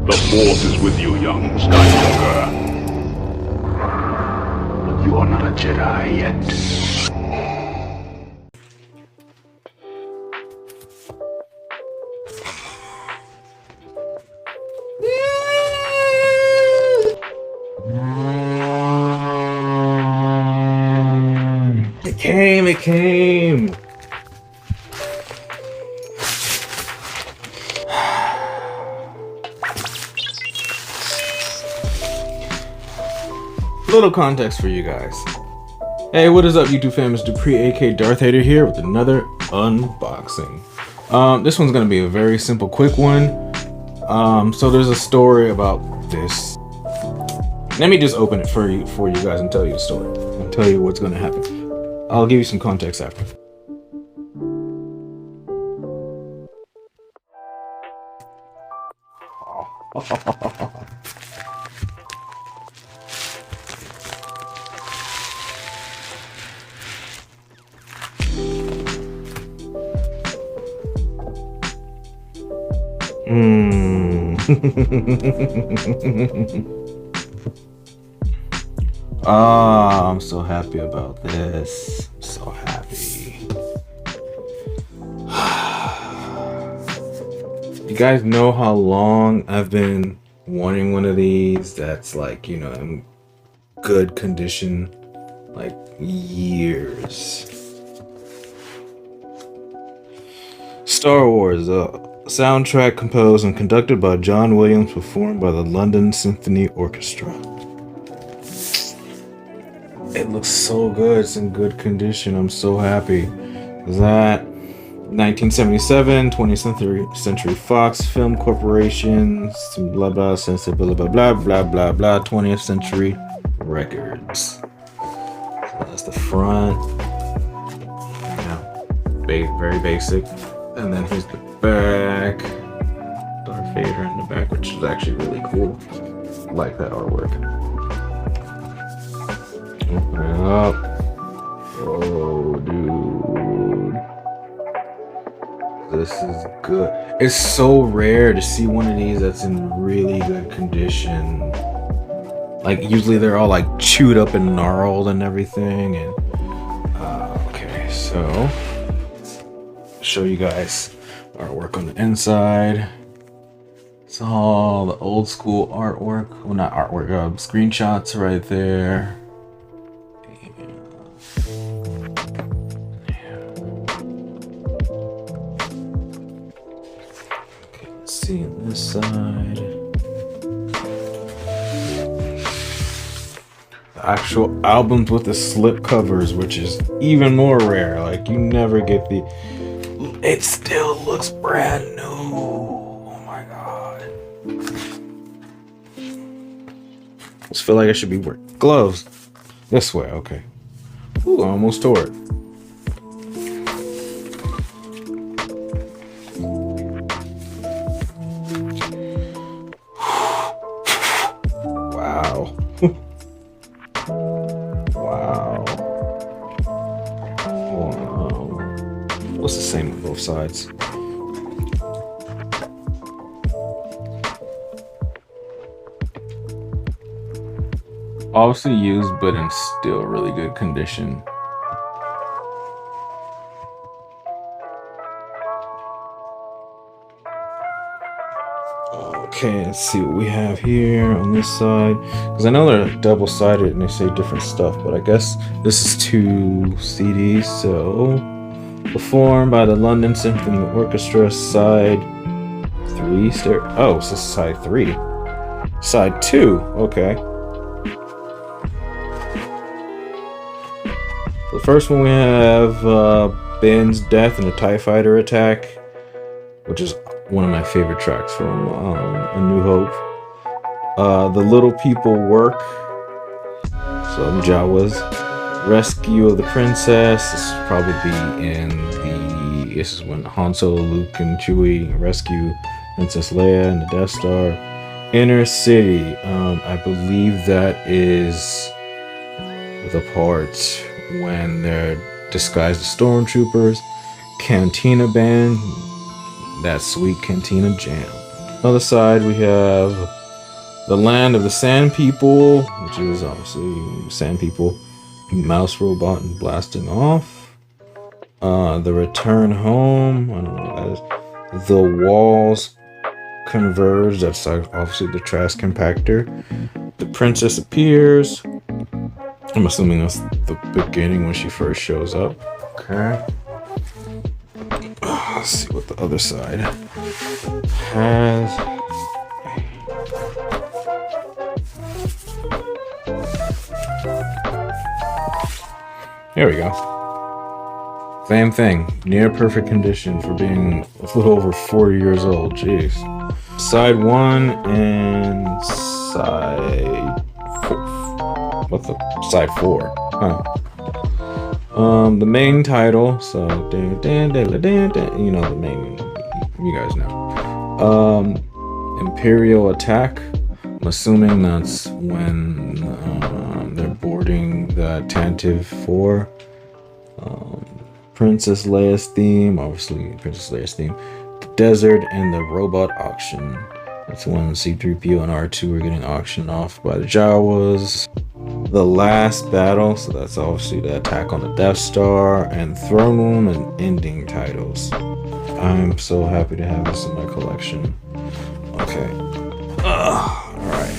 The Force is with you, young Skywalker. But you are not a Jedi yet. It came. Little context for you guys. Hey, what is up, YouTube fam? It's Dupree, aka Darth Hater here with another unboxing. This one's gonna be a very simple, quick one. So there's a story about this. Let me just open it for you guys and tell you the story and tell you what's gonna happen. I'll give you some context after. I'm so happy about this. I'm so happy. You guys know how long I've been wanting one of these that's like, you know, in good condition, like years. Star Wars, soundtrack composed and conducted by John Williams, performed by the London Symphony Orchestra. It looks so good. It's in good condition. I'm so happy. That 1977, 20th Century Fox Film Corporation, blah blah, blah blah blah blah blah blah, 20th Century Records. So that's the front. Yeah, very basic. And then here's the back. Darth Vader in the back, which is actually really cool. I like that artwork. Open it up. Oh, dude. This is good. It's so rare to see one of these that's in really good condition. Like, usually they're all like chewed up and gnarled and everything. And okay, so show you guys artwork on the inside. It's all the old school artwork. Well, not artwork, screenshots right there. Okay, let's see on this side. The actual albums with the slip covers, which is even more rare. Like, you never get the... It still looks brand new. Oh my god. I just feel like I should be wearing gloves. This way, okay. Ooh, I almost tore it. Wow. Wow. What's the same on both sides? Obviously used, but in still really good condition. Okay, let's see what we have here on this side. Because I know they're double-sided and they say different stuff, but I guess this is 2 CDs, so... Performed by the London Symphony Orchestra, side 3. Oh, so side 3. Side 2, okay. The first one we have Ben's death in a TIE Fighter attack, which is one of my favorite tracks from A New Hope. The Little People Work, so Jawa's rescue of the princess. This will probably be in the... This is when Han Solo, Luke, and Chewie rescue Princess Leia and the Death Star. Inner City, I believe that is the part when they're disguised as stormtroopers. Cantina Band, that sweet Cantina jam. Other side, we have the Land of the Sand People, which is obviously Sand People, Mouse Robot, and Blasting Off. The Return Home, I don't know what that is. The Walls Converge, that's obviously the trash compactor. The Princess Appears. I'm assuming that's the beginning when she first shows up. Okay. Let's see what the other side has. Here we go. Same thing. Near perfect condition for being a little over 40 years old. Jeez. Side 1 and side 4. What the? Side 4. Huh. The main title. So, you know the main. You guys know. Imperial Attack. I'm assuming that's when they're boarding the Tantive 4. Princess Leia's theme, obviously Princess Leia's theme. The Desert and the Robot Auction. That's when C-3PO and R2 are getting auctioned off by the Jawas. The Last Battle, so that's obviously the attack on the Death Star, and Throne Room and ending titles. I'm so happy to have this in my collection. Okay. Alright.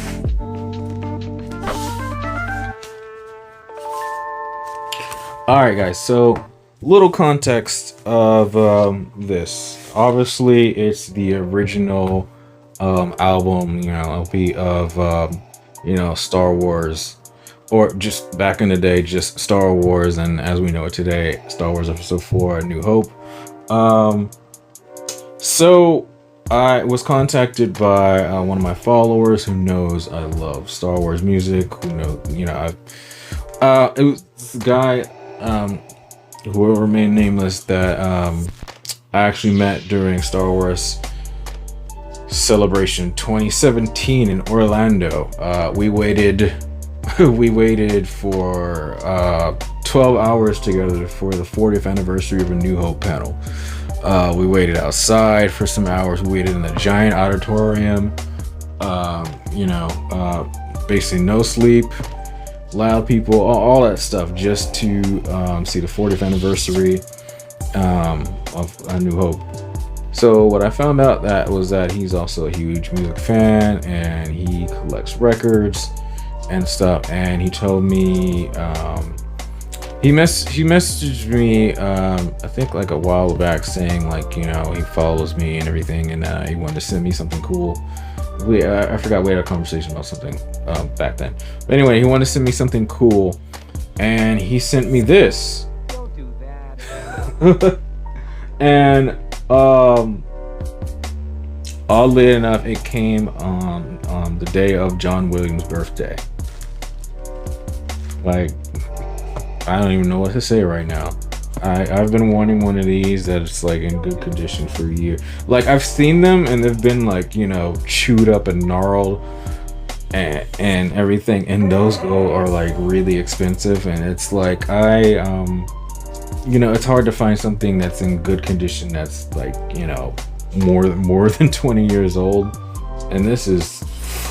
Alright guys, so little context of this. Obviously it's the original album, LP of Star Wars, or just back in the day, just Star Wars, and as we know it today, Star Wars Episode 4, A New Hope. So I was contacted by one of my followers who knows I love Star Wars music, who knows, it was this guy, who will remain nameless, that I actually met during Star Wars Celebration 2017 in Orlando. We waited for 12 hours together for the 40th anniversary of A New Hope panel. We waited outside for some hours. We waited in the giant auditorium. Basically no sleep, loud people, all that stuff, just to see the 40th anniversary of A New Hope. So what I found out was that he's also a huge music fan and he collects records and stuff. And he told me he messaged me I think like a while back saying he follows me and everything, and he wanted to send me something cool. I forgot we had a conversation about something back then. But anyway, he wanted to send me something cool, and he sent me this. Don't do that. And oddly enough, it came on the day of John Williams' birthday. Like, I don't even know what to say right now. I've been wanting one of these that's like in good condition for a year. Like, I've seen them and they've been chewed up and gnarled and everything, and those are like really expensive, and it's like it's hard to find something that's in good condition that's like more than 20 years old, and this is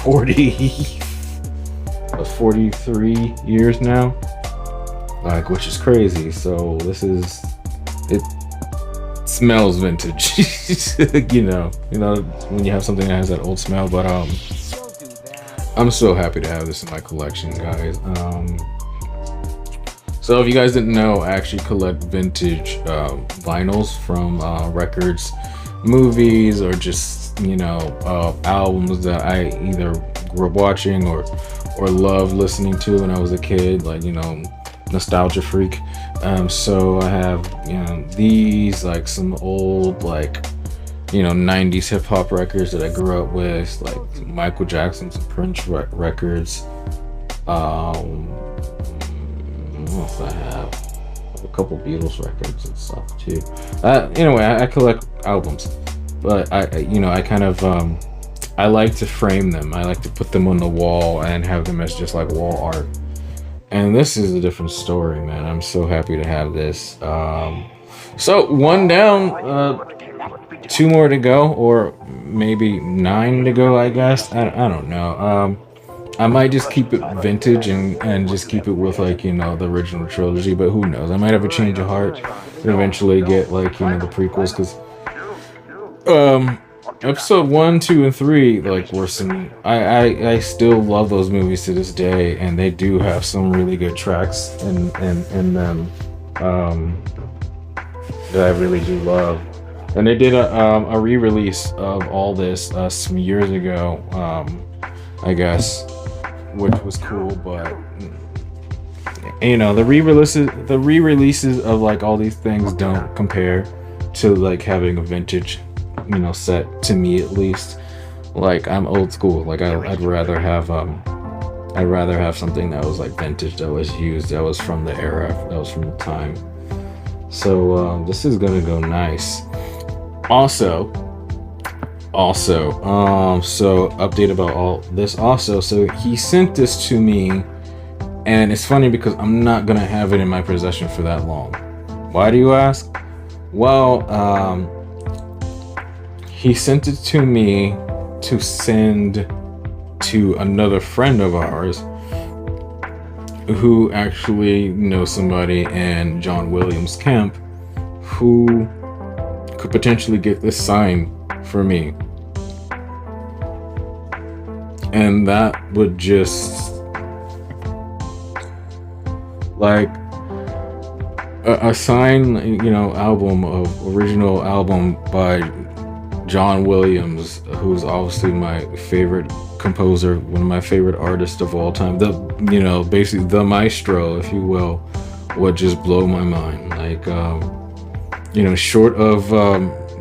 43 years now, which is crazy. So it smells vintage. When you have something that has that old smell. But I'm so happy to have this in my collection, guys. So if you guys didn't know, I actually collect vintage vinyls from records, movies, or just albums that I either grew up watching or loved listening to when I was a kid, nostalgia freak. So I have these, like some old 90s hip hop records that I grew up with, like Michael Jackson's and Prince records. What else I have? A couple Beatles records and stuff too. Anyway, I collect albums, but I kind of I like to frame them. I like to put them on the wall and have them as just like wall art. And this is a different story, man. I'm so happy to have this. So one down. 2 more to go, or maybe 9 to go, I guess. I don't know. I might just keep it vintage and just keep it with, like, you know, the original trilogy, but who knows? I might have a change of heart and eventually get, like, you know, the prequels, because episode 1, 2, and 3, like, were some. I still love those movies to this day, and they do have some really good tracks in them that I really do love. And they did a re-release of all this some years ago, I guess, which was cool. But you know, the re-releases of, like, all these things don't compare to, like, having a vintage, you know, set, to me at least. Like, I'm old school. Like, I'd rather have something that was, like, vintage, that was used, that was from the era, that was from the time. So this is gonna go nice. Also, so update about all this. Also, so he sent this to me, and it's funny because I'm not gonna have it in my possession for that long. Why do you ask? Well, he sent it to me to send to another friend of ours who actually knows somebody in John Williams' camp who could potentially get this signed for me. And that would just, like, a signed, you know, original album by John Williams, who's obviously my favorite composer, one of my favorite artists of all time, you know, basically the maestro, if you will, would just blow my mind. Like, you know, short of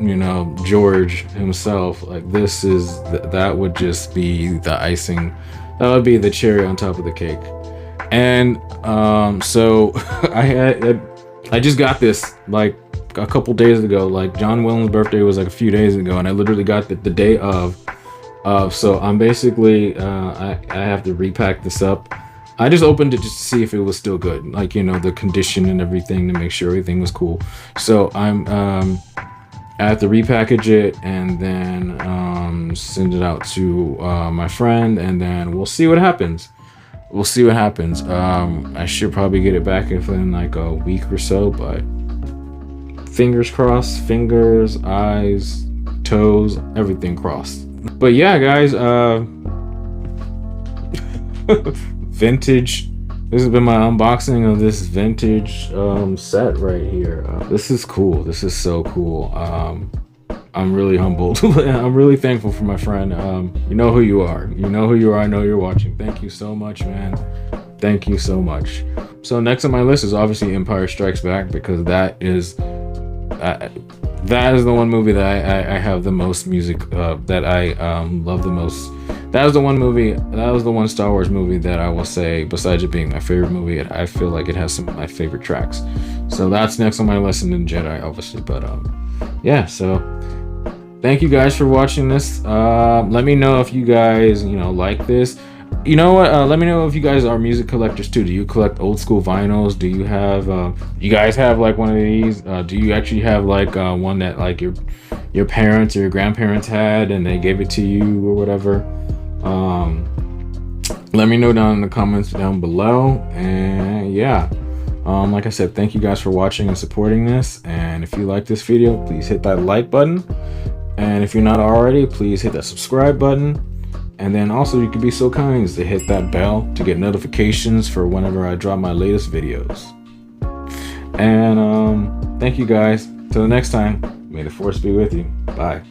you know, George himself, like, that would just be the icing, that would be the cherry on top of the cake. And so I just got this, like, a couple days ago. Like, John Williams' birthday was, like, a few days ago, and I literally got it the day of. So I'm basically I have to repack this up. I just opened it just to see if it was still good, like, you know, the condition and everything, to make sure everything was cool. So I have to repackage it and then send it out to my friend, and then we'll see what happens. I should probably get it back within, like, a week or so, but fingers crossed, fingers, eyes, toes, everything crossed. But yeah, guys, vintage. This has been my unboxing of this vintage set right here. This is cool. This is so cool. I'm really humbled. I'm really thankful for my friend. You know who you are. You know who you are. I know you're watching. Thank you so much, man. Thank you so much. So next on my list is obviously Empire Strikes Back, because that is the one movie that I have the most music, that I love the most. That was the one Star Wars movie that I will say, besides it being my favorite movie, I feel like it has some of my favorite tracks. So that's next on my list, and then Jedi, obviously. But yeah, so thank you guys for watching this. Let me know if you guys, you know, like this. You know what? Let me know if you guys are music collectors too. Do you collect old school vinyls? Do you have, you guys have, like, one of these? Do you actually have, like, one that, like, your parents or your grandparents had and they gave it to you or whatever? Let me know down in the comments down below. And yeah, like I said, thank you guys for watching and supporting this. And if you like this video, please hit that like button. And if you're not already, please hit that subscribe button. And then also, you could be so kind as to hit that bell to get notifications for whenever I drop my latest videos. And thank you guys. Till the next time, may the force be with you. Bye.